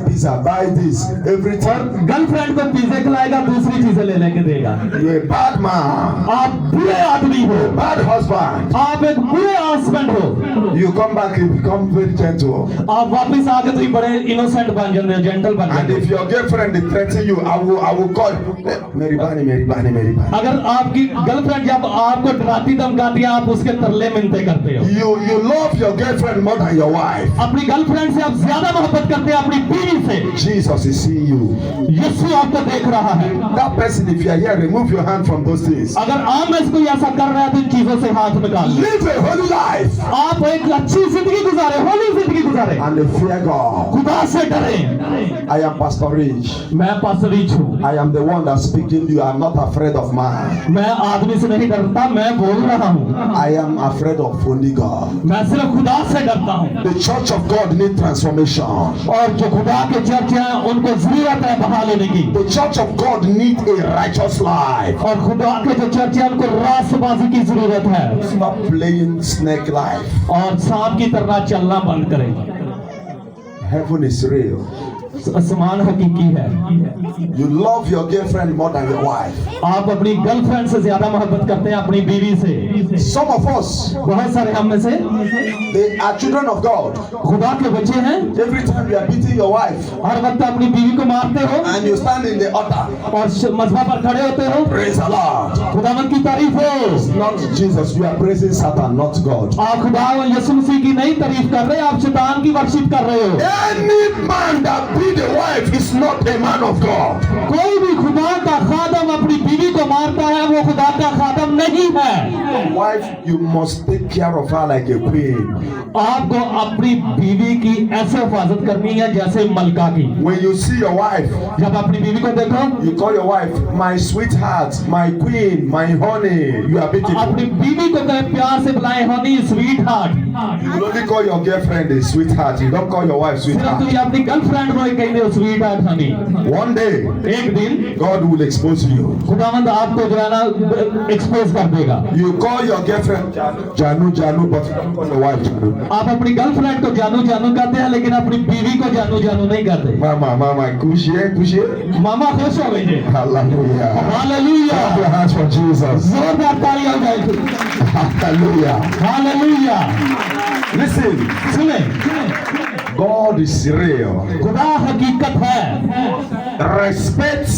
this, everything. Girlfriend को पिज्जे खिलाएगा, दूसरी चीजें ले लेके देगा। You're a bad man. आप बुरे आदमी हो। Bad husband. आप एक बुरे हस्बैंड हो। You come back, you become very gentle. आप वापस आके तो बड़े इनोसेंट बन जाते हो, जेंटल बन And जाते if your girlfriend is threatening you, I will call. Mary Bani. हो। अगर आपकी गर्लफ्रेंड जब आपको डराती धमकाती है, आप उसके तरले मिन्नतें करते हो। You love your girlfriend more than your wife. अपनी गर्लफ्रेंड से आप ज्यादा मोहब्बत करते हैं अपनी बीवी से। Jesus is seeing you. यीशु आपको देख रहा है। That person, if you are here, remove your hand from those things. अगर आप में से कोई ऐसा कर रहा है तो इन चीजों से हाथ निकाल लीजिए। Live a holy life आप एक अच्छी जिंदगी गुजारे, होली जिंदगी गुजारे, and fear God. खुदा से डरे। I am Pastor Rich. मैं पास्टर रीच हूँ। I am the one that's speaking to you. I am not afraid of man. man. मैं आदमी से नहीं डरता, मैं बोल रहा हूँ। I am afraid of only God. मैं सिर्फ खुदा से डरता हूँ। The church of God needs transformation. और जो खुदा के चर्च हैं उनको जरूरत है बहाल होने की। The church of God needs a righteous life. और खुदा के जो चर्च हैं उनको रास्तबाजी की जरूरत है। Stop playing snake life. और सांप की तरह चलना बंद करें। Heaven is real. आसमान हकीकी है। You love your girlfriend more than your wife. आप अपनी गर्लफ्रेंड से ज्यादा मोहब्बत करते हैं अपनी बीवी से। Some of us, बहुत सारे हम में से they are children of God. खुदा के बच्चे हैं। Every time you are beating your wife हर वक्त अपनी बीवी को मारते हो and you stand in the altar, और मजबा पर खड़े होते हो। praise the Lord. खुदावंद की तारीफ हो। Not Jesus, you are praising Satan, not God. आप खुदा यीशु मसीह की नहीं तारीफ कर रहे, आप शैतान की वर्शिप कर रहे हो। Any man that beat the wife is not a man of God. कोई भी खुदा का खादम अपनी बीवी को मारता है, वो खुदा का खादम नहीं है। Wife, you must take care of her like a queen. आपको अपनी बीवी की ऐसे हिफाजत करनी है जैसे मलका की। When you see your wife, जब अपनी बीवी को देखो, you call your wife my sweetheart, my queen, my honey. You are अपनी beautiful. बीवी को कहे प्यार से बुलाए Honey sweet heart. You will only call your girlfriend a sweetheart. You don't call your wife सिर्फ sweetheart. तुम अपनी गर्लफ्रेंड को ही कहते हो sweet heart Honey. One day, एक दिन God will expose you. खुदावंद आपको जो है ना एक्सपोज कर देगा। You call your girlfriend Janu, Janu, but you don't call your wife Janu. आप अपनी गर्लफ्रेंड को जानू जानू कहते हैं, लेकिन अपनी बीवी को जानू जानू नहीं करते। Mama, mama, kushiye, kushiye. मामा खुश हो गए थे। Hallelujah. Hallelujah. Clap your hands for Jesus. जोरदार तालियां बजाइए। Hallelujah. हालेलुया। Listen, सुने, God is real. खुदा हकीकत है। Respect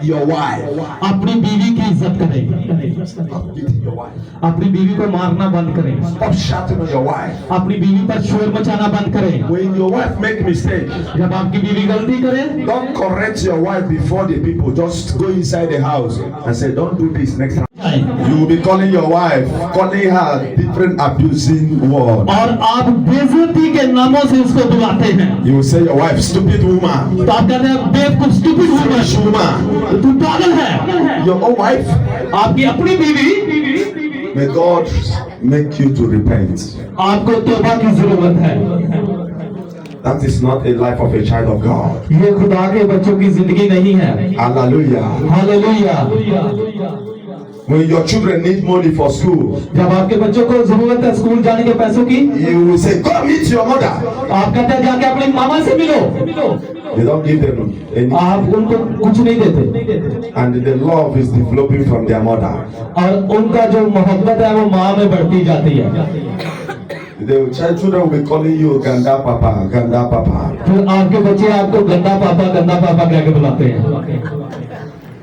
your wife. अपनी बीवी की इज्जत करें। Stop beating your wife. अपनी बीवी को मारना बंद करें। Stop shouting on your wife. अपनी बीवी पर शोर मचाना बंद करें। When your wife make mistake, जब आपकी बीवी गलती करे, don't correct your wife before the people. Just go inside the house and say, don't do this next time. You will be calling your wife, calling her different abusing word. और आप बेइज्जती के नामों से उसको बुलाते हैं। You will say your wife, stupid woman, तो आप कहते हैं बेवकूफ स्टूपिड foolish woman. तू पागल है। Your own wife, आपकी अपनी बीवी, may God make you to repent. आपको तौबा की जरूरत है। That is not a life of a child of God. ये खुदा के बच्चों की जिंदगी नहीं है। Hallelujah. Hallelujah. When your children need money for school, जब आपके बच्चों को जरूरत है स्कूल जाने के पैसों की, you will say, go meet your mother. आप कहते हैं जाके अपनी मामा से मिलो। You don't give them any. आप उनको कुछ नहीं देते And the love is developing from their mother. और उनका जो मोहब्बत है वो माँ में बढ़ती जाती है। The children will be calling you Ganda Papa, Ganda Papa. फिर आपके बच्चे आपको गंदा पापा कह के बुलाते हैं।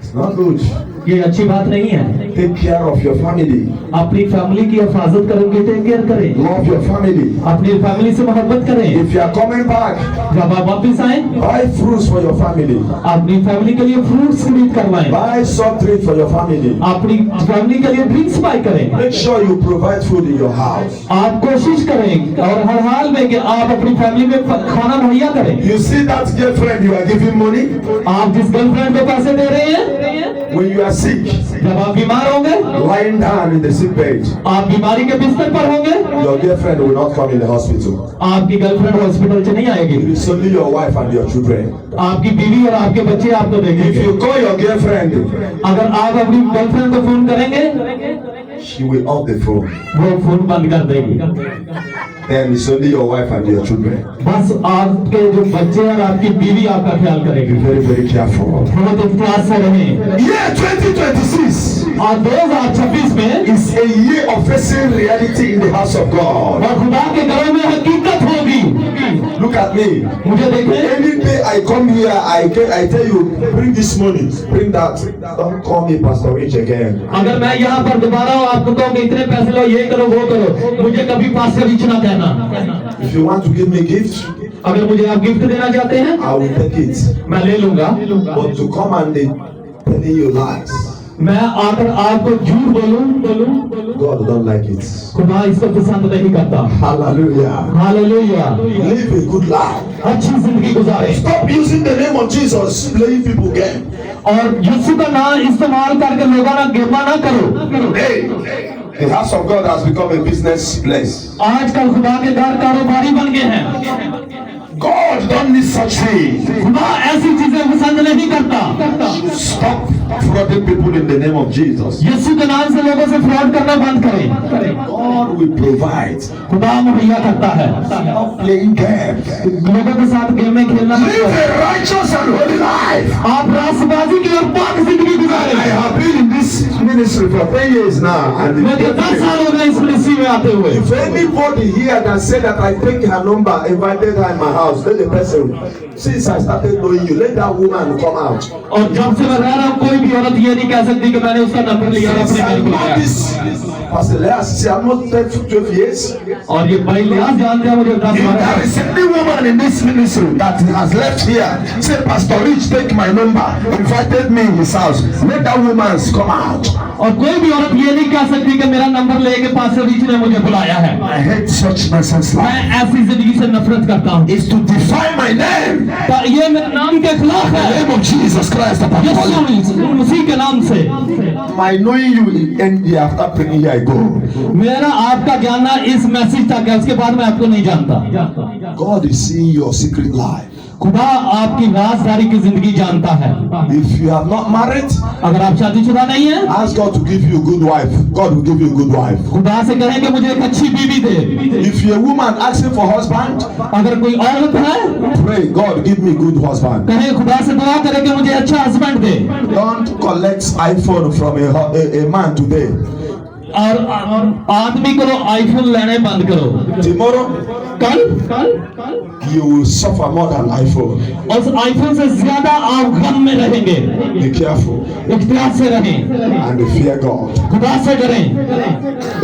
It's not good. ये अच्छी बात नहीं है। Take care of your family. अपनी फैमिली की हिफाजत करेंगे, टेक केयर करें। Love your family. अपनी फैमिली से मोहब्बत करें। If you are coming back, जब आप वापस आए, buy fruits for your family. अपनी फैमिली के लिए फ्रूट्स खरीद करवाएं। Buy soft drink for your family. अपनी फैमिली के लिए ड्रिंक्स बाय करें। Make sure you provide food in your house. आप कोशिश करें और हर हाल में कि आप अपनी फैमिली में खाना मुहैया करें। You see that girlfriend you are giving money? आप जिस गर्लफ्रेंड को पैसे दे रहे हैं, When you are sick, जब आप बीमार होंगे, lying down in the sick bed, आप बीमारी के बिस्तर पर होंगे, your girlfriend will not come in the hospital. आपकी गर्लफ्रेंड हॉस्पिटल से नहीं आएगी। It is only your wife and your children. आपकी बीवी और आपके बच्चे आपको If देखेंगे। you call your girlfriend, अगर आप अपनी गर्लफ्रेंड को फोन करेंगे, she will off the phone. वो फोन बंद कर देगी। Then it's only your wife and your children. बस आपके जो बच्चे और आपकी बीवी आपका ख्याल करेगी। Be very, very careful. बहुत एहतियात से रहें। Year 2026 और 2026 में is a year of facing reality in the house of God. और खुदा के घरों में हकीकत होगी। Look at me. मुझे देखें, Any day I come here, I tell you, bring this money, bring that. Don't call me Pastor Rich again. अगर मैं यहाँ पर दोबारा आपको कहूँ कि इतने पैसे लो, ये करो वो करो, मुझे कभी पास्टर रिच ना कहना। If you want to give me gift, अगर मुझे आप गिफ्ट देना चाहते हैं, I will take it. मैं ले लूंगा। But to come and they telling you lies, मैं आकर आपको झूठ बोलूं God don't like it. खुदा इसको पसंद नहीं करता। Hallelujah. Hallelujah. Live a good life. अच्छी जिंदगी गुजारे Stop using the name of Jesus playing people game. और यीशु का नाम इस्तेमाल करके लोगों ना गेमा ना करो। Hey, the house of God has become a business place. आजकल खुदा के घर कारोबारी बन गए हैं। God don't need such thing. खुदा ऐसी चीजें पसंद नहीं करता। Stop frauding people in the name of Jesus. यीशु के नाम से लोगों से फ्रॉड करना बंद करें। God will provide. खुदा मुहैया करता है। Stop playing games. लोगों के साथ गेम में खेलना मत Live करो। a righteous and holy life. आप राष्ट्रवादी की और पाक जिंदगी I गुजारे। have been in this ministry for 10 years now, and मुझे 10 साल हो गए इस मिनिस्ट्री में आते हुए। if anybody here can say that I take her number, invited her in my house, let the person, since I started knowing you, let that woman come out. और जब से मैं रह रहा हूँ कोई भी औरत ये नहीं कह सकती कि मैंने उसका नंबर लिया और Since अपने I घर को know लाया। this, Pastor Leas, see, I'm not 12 years. और ये भाई लिहाज जानते हैं मुझे 10 If bar. there is any woman in this ministry that has left here, say, Pastor Rich, take my number, invited me in his house, let that woman come out. और कोई भी औरत ये नहीं कह सकती कि मेरा नंबर लेके पास्टर रीच ने मुझे बुलाया है। I hate such nonsense life. मैं ऐसी जिंदगी से नफरत करता हूँ। It's to defy my name. ये मेरे नाम के खिलाफ The है। name of Jesus Christ that I'm calling. यीशु मसीह के नाम से My knowing you in India after praying here I go. मेरा आपका जानना इस मैसेज तक है, उसके बाद मैं आपको नहीं जानता। God is seeing your secret life. खुदा आपकी राजदारी की जिंदगी जानता है। If you have not married, अगर आप शादीशुदा नहीं है, ask God to give you a good wife. God will give you a good wife. खुदा से कहें कि मुझे एक अच्छी बीवी दे। If you're a woman asking for husband, अगर कोई औरत है, pray, God give me good husband. कहें खुदा से दुआ करे कि मुझे अच्छा husband they. Don't collect iPhone from a man today. और आदमी को आईफोन लेने बंद करो। Tomorrow, कल you will suffer more than iPhone. उस आईफोन से ज्यादा आप गम में रहेंगे। Be careful इख्तियार से रहें, and fear God. खुदा से डरें।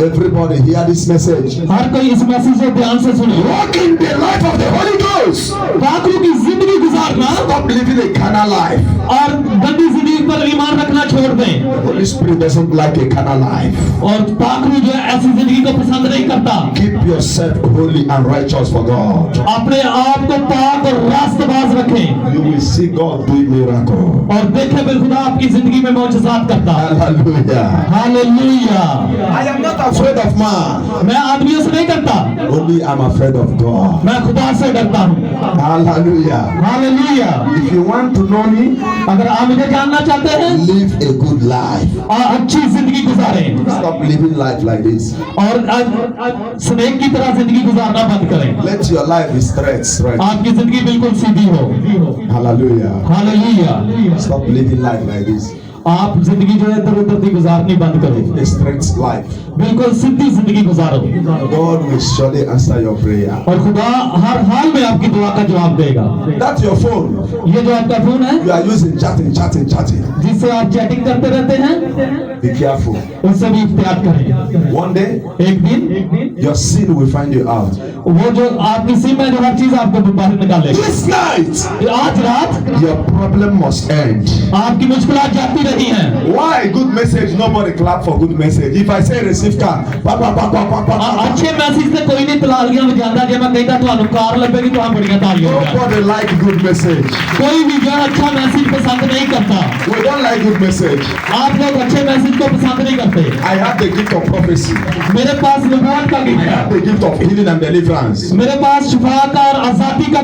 Everybody hear this message. हर कोई इस मैसेज को ध्यान से सुने। Walk in the life of the Holy Ghost. पाखरू की जिंदगी गुजारना Stop living a carnal life. और गंदी जिंदगी पर ईमान रखना छोड़ दें। The Holy Spirit doesn't like a carnal life. और पाखरू जो है ऐसी जिंदगी को पसंद नहीं करता। Keep yourself holy and righteous for God. अपने आप को पाक और रास्तबाज रखें You will see God doing miracle. और देखें फिर खुदा आपकी जिंदगी में मौजूदात करता है। Hallelujah. Hallelujah. I am not afraid of man. मैं आदमियों से नहीं करता, Only I'm afraid of God. मैं खुदा से डरता हूँ। Hallelujah. Hallelujah. If you want to know me, अगर आप मुझे जानना चाहते हैं, live a good life. अच्छी जिंदगी गुजारें Stop living life like this. और स्नेक की तरह जिंदगी गुजारना बंद करें। Let your life be straight. आपकी जिंदगी बिल्कुल सीधी हो। Hallelujah. Hallelujah. Stop living life like this. आप जिंदगी जो है इधर उधर की गुजारनी बंद करो, A straight life. बिल्कुल सीधी जिंदगी गुजारो God will surely answer your prayer. और खुदा हर हाल में आपकी दुआ का जवाब देगा। That's your phone. ये जो आपका फोन है You are using chatting. जिससे आप चैटिंग करते रहते हैं, Be careful. उससे भी इख्तियार करें। One day, एक दिन your sin will find you out. वो जो आपकी सीम है, जो हर चीज आपको बाहर निकालेगी। This night, आज रात your problem must end. आपकी मुश्किलात जाती रही हैं। Why? Good message. Nobody clap for good message. If I say receive car, अच्छे मैसेज से कोई नहीं तालियां बजाता। जब मैं कहता ਤੁਹਾਨੂੰ ਕਾਰ ਲੱਭੇਗੀ तो हम बड़ियां तालियां बजाएं। nobody like good message. कोई भी जो है अच्छा मैसेज पसंद नहीं करता। We don't like good message. आप लोग अच्छे मैसेज को पसंद नहीं करते। I have the gift of prophecy. मेरे पास नबूवत का गिफ्ट I है, have the gift of healing and deliverance. मेरे पास शिफा का और आजादी का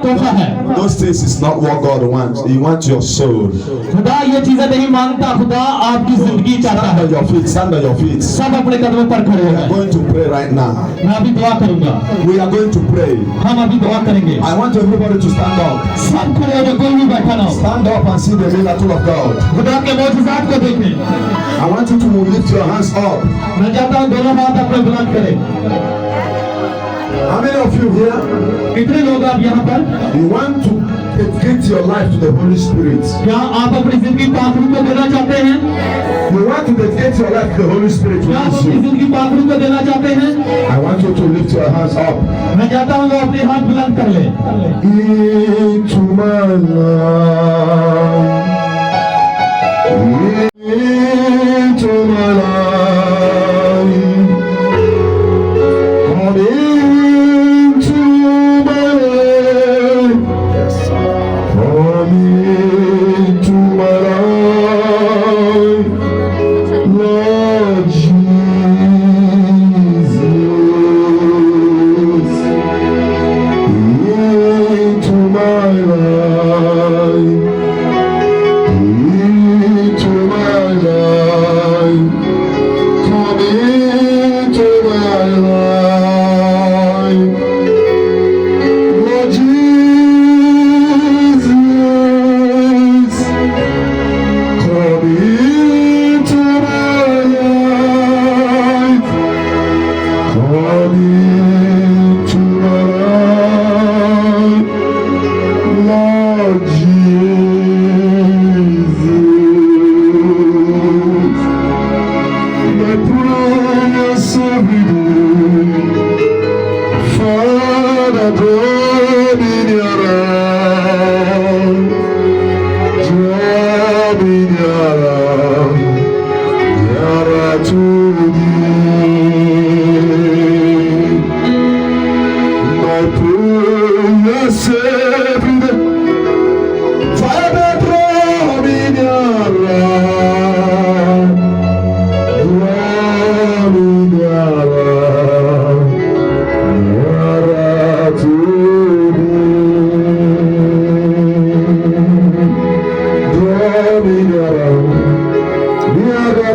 तोहफा है। Those things is not what God wants. He wants your soul. खुदा ये चीजें नहीं मांगता, खुदा आपकी जिंदगी चाहता Stand है। on your feet. Stand on your feet. सब अपने कदमों पर खड़े हो We are गए। going to pray right now. मैं अभी दुआ करूंगा। We are going to pray. हम अभी दुआ करेंगे। I want everybody to stand up. सब खड़े हो जाओ, कोई भी बैठा ना हो। Stand up and see the miracle of God. खुदा के मौजूदात को देखें। I want you to lift your hands up. मैं चाहता हूँ दोनों हाथ अपने बुलंद करें। How many of you here, कितने लोग आप यहाँ पर, you want to dedicate your life to the Holy Spirit? क्या आप अपनी जिंदगी पाखरू को देना चाहते हैं? You want to dedicate your life to the Holy Spirit क्या आप with अपनी you? जिंदगी पाखरू को देना चाहते हैं? I want you to lift your hands up. मैं चाहता हूँ वो अपने हाथ बुलंद कर ले। Into my life.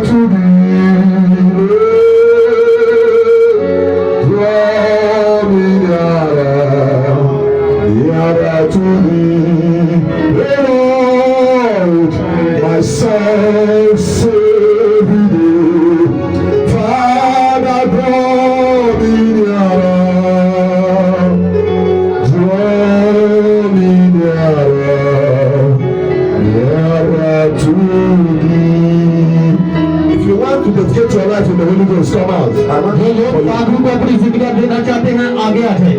to thee. Draw me nearer to thee. Lord, my soul save thee. Father, draw me nearer. Draw me nearer to thee. If you want to dedicate your life in the Holy Ghost, come out. I want जो लोग प्रभु को अपनी जिंदगी देना चाहते हैं आगे आ जाए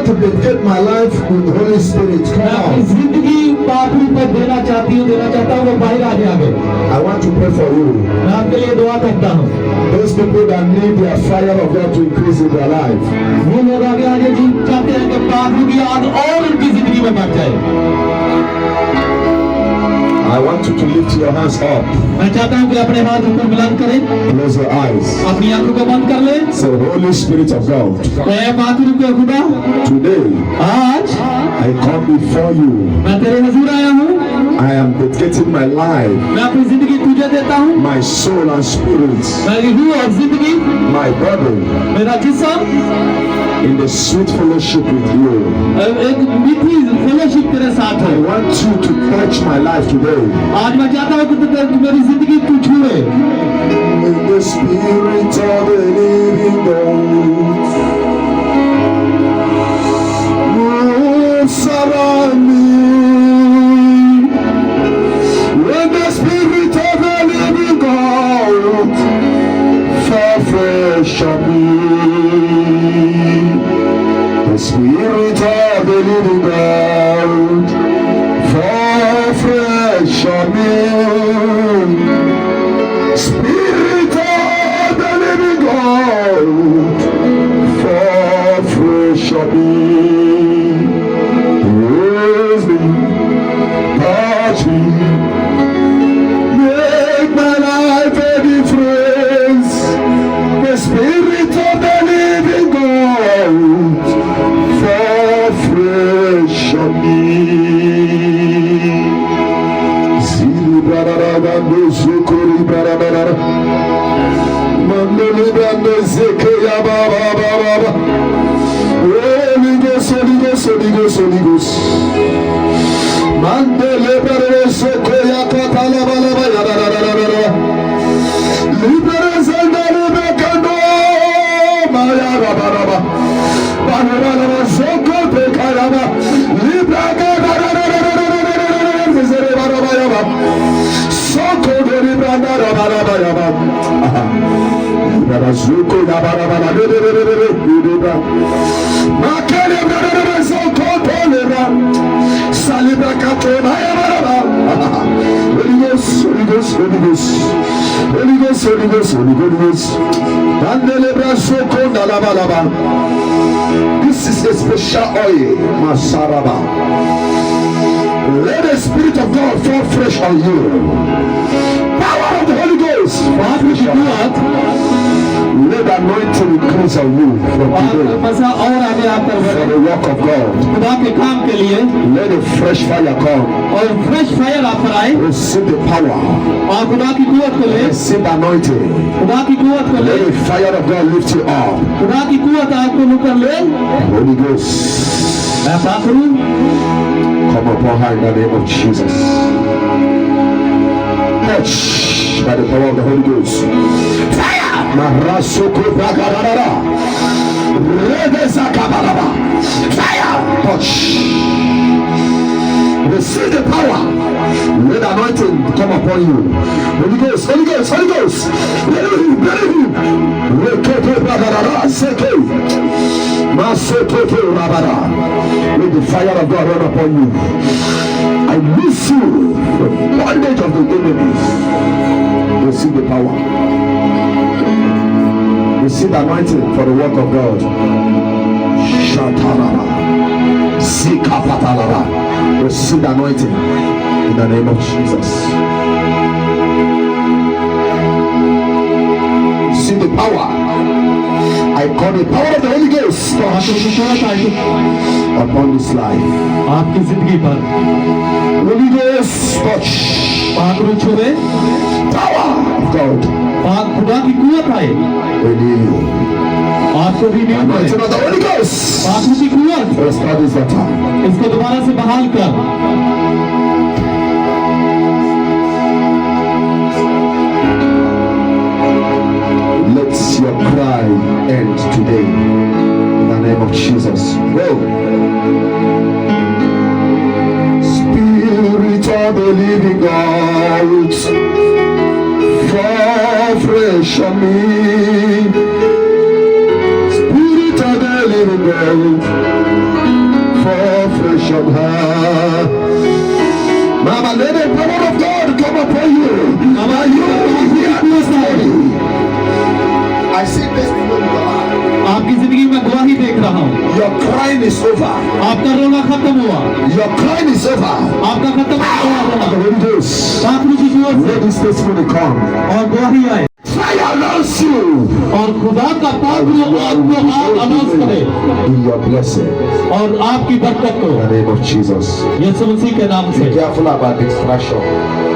to dedicate my life with the Holy Spirit. Come मैं अपनी out. जिंदगी प्रभु को देना चाहता हूँ वो बाहर आगे आगे I want to pray for you. मैं आपके लिए दुआ करता हूँ Those people that need their fire of God to increase in their life. वो लोग आगे आगे जो चाहते हैं कि प्रभु की आग और उनकी जिंदगी में बढ़ जाए I want you to lift your hands up. मैं चाहता हूँ कि अपने हाथ ऊपर बुलंद करें Close your eyes. अपनी आंखों को बंद कर ले Say, Holy Spirit of God, खुदा today आज I come before you. मैं तेरे हुजूर आया हूँ I am dedicating my life, मैं अपनी जिंदगी तुझे देता हूँ my soul and spirit, मेरी रूह और जिंदगी my body मेरा जिस्म in the sweet fellowship with you. एक मीठी फेलोशिप तेरे साथ I है want you to touch my life today. आज मैं चाहता हूँ कि मेरी जिंदगी तू छूए In the spirit of the living God, move surround me. When the spirit of the living God fall fresh on me. The spirit of the living God fall fresh on me. Spirit of the living God fall fresh on me. Raise me, touch me, make my life a difference. The spirit of the living God fall fresh on me. Zili barara do zukuri barara, mandeli bande zeke ya baba baba. Holy Ghost, Holy Ghost, Holy Ghost, Holy Ghost. Mandele barara zeke ya katala balaba ya da da da da da. Libere zandale bekando maya baba baba. Barara zoko bekayaba. Libra ga da da da da da da da da. Zere baraba ya baba. Soko de libra da da da da ya baba. Libra zoko ya baraba da de de de de de libra. Makele barara zoko pelera. Salibra kato maya baraba. Holy Ghost, Holy Ghost, Holy Ghost. Holy Ghost, Holy Ghost, Holy Ghost. Dandele bra zoko da la ba la ba. This is a special oil, Masaraba. Let the Spirit of God fall fresh on you. Power of the Holy Ghost. बात में शुरुआत Let the anointing increase on you from और today मसा और आगे आप कर for the work of God. खुदा के काम के लिए Let the fresh fire come. और फ्रेश फायर आप पर आए Receive the power. और खुदा की कुवत को ले Receive the anointing. खुदा की कुवत को ले Let the fire of God lift you up. खुदा की कुवत आपको ऊपर ले Holy Ghost, मैं प्रार्थना करूं come upon her in the name of Jesus. Touch by the power of the Holy Ghost. Fire! Marasoko Bagarara. Rebeza Kabalaba. Fire! Touch. Receive the power. Let the anointing come upon you. Holy Ghost, Holy Ghost, Holy Ghost. Believe him, believe him. Rekoto Bagarara. Seke. Masokoto Rabara. Let the fire of God run upon you. I miss you from bondage of the enemies. Receive the power. Receive the anointing for the work of God. Shataraba. Zikapatalaba. Receive the anointing in the name of Jesus. See the power. I call the power of the Holy Ghost upon this life. आपकी जिंदगी पर Holy Ghost touch. पात्र छुए Power God खुदा की कुवत आए renew you. आपको भी नहीं करे Anointing of the Holy Ghost. आत्मा की कुवत Restore this altar. इसको दोबारा से बहाल कर Let your cry end today. In the name of Jesus. Go. Spirit of the living God, fall fresh on me. Spirit of the living God, fall fresh on her. Mama, let the power of God come upon you. Mama, you hear this morning. I see testimony in your life. आपकी जिंदगी में गवाही देख रहा हूँ Your crying is over. आपका रोना खत्म हुआ Your crying is over. आपका खत्म हुआ रोना The Holy Ghost. आत्मा की कुवत Let this testimony come. और गवाही आए Fire announce you. और खुदा का पवित्र आपको आप अनाउंस करे In your blessing. और आपकी बरकत को In the name of Jesus. यीशु मसीह के नाम से Be careful about distraction.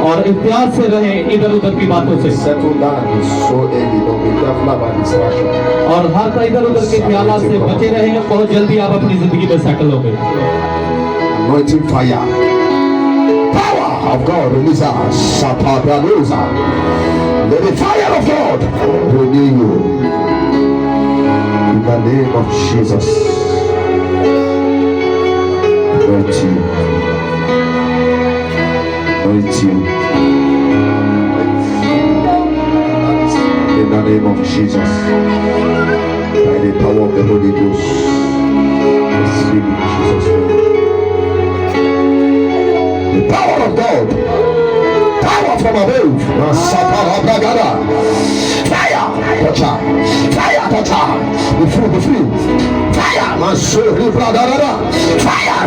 और इम्तियाज से रहे इधर उधर की बातों से Settle down is so early. Don't be careful about distraction. और हर का इधर उधर के ख्यालात से बचे रहेंगे बहुत जल्दी आप अपनी जिंदगी में सेटल हो गए Anointing fire. Power of God release us. Sapabradosa. Let the fire of God renew you. In the name of Jesus. Anoint you. Anoint you. In the name of Jesus. By the power of the Holy Ghost. Receive in Jesus' name. The power of God. Power from above. Fire. Touch her. Fire. Touch her. Be free. Be free. Fire. Fire. Fire.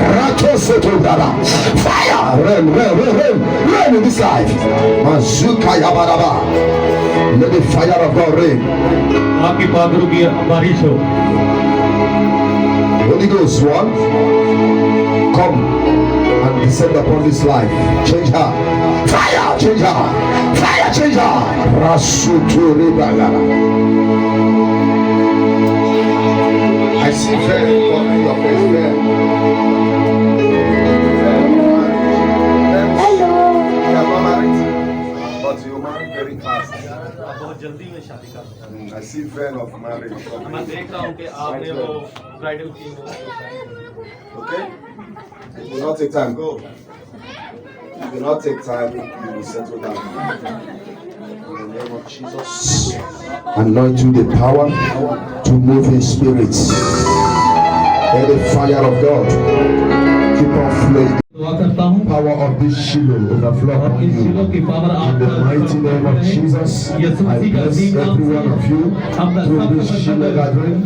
Rain in this life. Mazuka yabaraba. Let the fire of God rain. आपकी बादलों की बारिश हो Holy Ghost, one, come and descend upon this life. Change her. Fire, change her. Fire, change her. Rasuturi bagara. I see very important your face there. Hello. You are not married, but you married very fast. बहुत जल्दी में शादी कर I see vein of marriage. मैं देख रहा हूँ कि आपने वो ब्राइडल की Okay? It will not take time. Go. It will not take time. You will settle down. In the name of Jesus. Anoint you the power to move in spirits. Let the fire of God keep on flowing. दुआ करता हूँ Power of this Shiloh overflow और upon इस you. Shiloh की power In the mighty name of Jesus, I bless every one of you through this Shiloh gathering.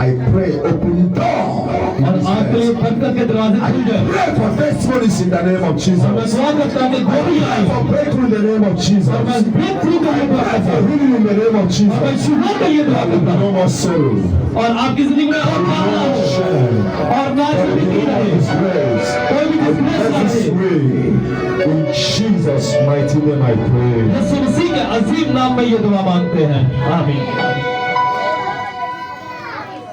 I pray open door. और आपके लिए बंद के दरवाजे खुल जाए Pray for testimonies in the name of मैं Jesus. दुआ करता हूँ कि गोली आए For breakthrough in the name of और मैं Jesus. ब्रेक थ्रू के लिए दुआ Pray करता for हूँ healing in the name of मैं Jesus. शुरू के लिए दुआ करता हूँ No more sorrow. और आपकी जिंदगी में और ना हो Shame. और ना जिंदगी रहे Disgrace. कोई भी I डिस्ग्रेस ना bless this रहे way. In Jesus' mighty name I pray. यीशु मसीह के अजीम नाम में ये दुआ मांगते हैं आमीन